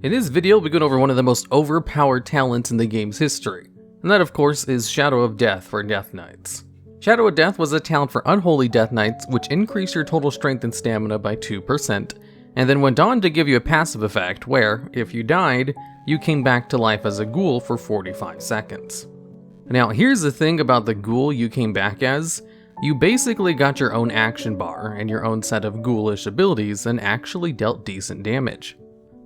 In this video, we go over one of the most overpowered talents in the game's history, and that of course is Shadow of Death for Death Knights. Shadow of Death was a talent for unholy Death Knights which increased your total strength and stamina by 2%, and then went on to give you a passive effect where, if you died, you came back to life as a ghoul for 45 seconds. Now here's the thing about the ghoul you came back as. You basically got your own action bar and your own set of ghoulish abilities and actually dealt decent damage.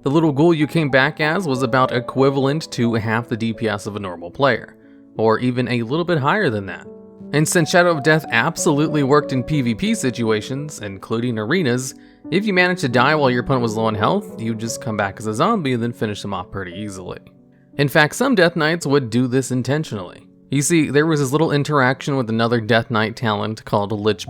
The little ghoul you came back as was about equivalent to half the DPS of a normal player, or even a little bit higher than that. And since Shadow of Death absolutely worked in PvP situations, including arenas, if you managed to die while your opponent was low on health, you'd just come back as a zombie and then finish them off pretty easily. In fact, some Death Knights would do this intentionally. You see, there was this little interaction with another Death Knight talent called Lich,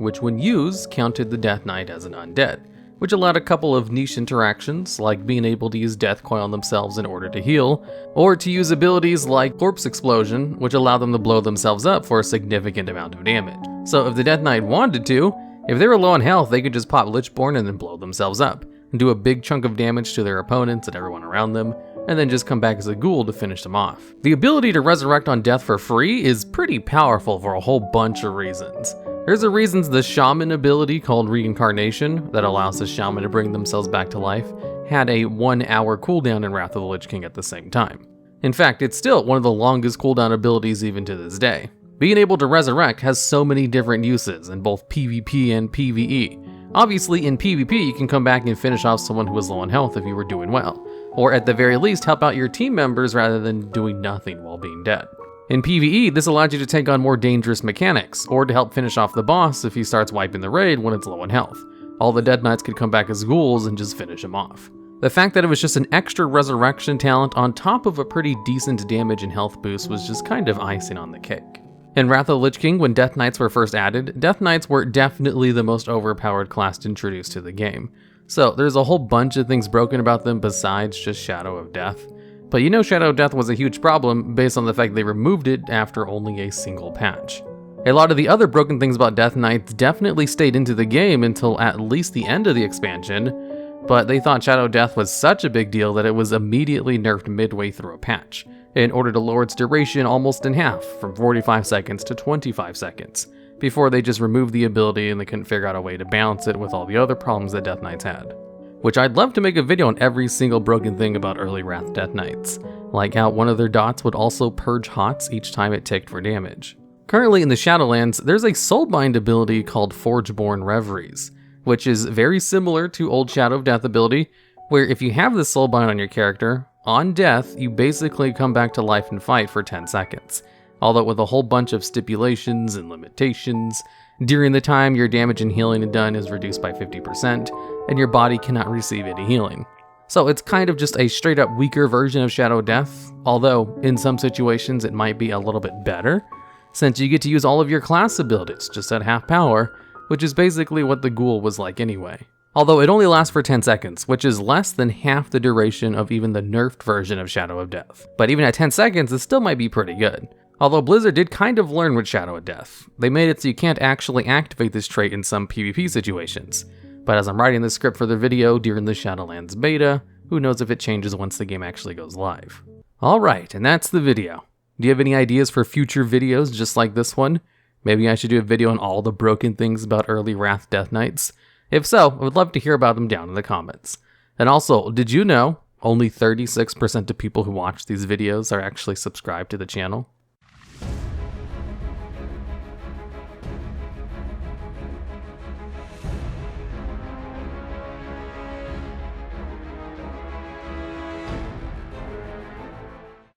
which when used, counted the Death Knight as an undead, which allowed a couple of niche interactions, like being able to use Death Coil on themselves in order to heal, or to use abilities like Corpse Explosion, which allowed them to blow themselves up for a significant amount of damage. So if the Death Knight wanted to, if they were low on health, they could just pop Lichborn and then blow themselves up, and do a big chunk of damage to their opponents and everyone around them, and then just come back as a ghoul to finish them off. The ability to resurrect on death for free is pretty powerful for a whole bunch of reasons. There's a reason the shaman ability called reincarnation that allows the shaman to bring themselves back to life had a 1 hour cooldown in Wrath of the Lich King at the same time. In fact, it's still one of the longest cooldown abilities even to this day. Being able to resurrect has so many different uses in both PvP and PvE. Obviously in PvP you can come back and finish off someone who was low on health if you were doing well, or at the very least help out your team members rather than doing nothing while being dead. In PvE, this allows you to take on more dangerous mechanics, or to help finish off the boss if he starts wiping the raid when it's low on health. All the Dead Knights could come back as ghouls and just finish him off. The fact that it was just an extra resurrection talent on top of a pretty decent damage and health boost was just kind of icing on the cake. In Wrath of the Lich King, when Death Knights were first added, Death Knights were definitely the most overpowered class introduced to the game. So there's a whole bunch of things broken about them besides just Shadow of Death. But you know Shadow of Death was a huge problem based on the fact they removed it after only a single patch. A lot of the other broken things about Death Knights definitely stayed into the game until at least the end of the expansion, but they thought Shadow of Death was such a big deal that it was immediately nerfed midway through a patch, in order to lower its duration almost in half, from 45 seconds to 25 seconds, before they just removed the ability and they couldn't figure out a way to balance it with all the other problems that Death Knights had. Which I'd love to make a video on every single broken thing about early Wrath Death Knights, like how one of their dots would also purge HOTS each time it ticked for damage. Currently in the Shadowlands, there's a soulbind ability called Forgeborn Reveries, which is very similar to old Shadow of Death ability, where if you have the soulbind on your character, on death, you basically come back to life and fight for 10 seconds, although with a whole bunch of stipulations and limitations. During the time your damage and healing done is reduced by 50%, and your body cannot receive any healing. So it's kind of just a straight up weaker version of Shadow of Death, although in some situations it might be a little bit better, since you get to use all of your class abilities just at half power, which is basically what the ghoul was like anyway. Although it only lasts for 10 seconds, which is less than half the duration of even the nerfed version of Shadow of Death. But even at 10 seconds, it still might be pretty good. Although Blizzard did kind of learn with Shadow of Death. They made it so you can't actually activate this trait in some PvP situations. But as I'm writing the script for the video during the Shadowlands beta, who knows if it changes once the game actually goes live. Alright, and that's the video. Do you have any ideas for future videos just like this one? Maybe I should do a video on all the broken things about early Wrath Death Knights? If so, I would love to hear about them down in the comments. And also, did you know only 36% of people who watch these videos are actually subscribed to the channel?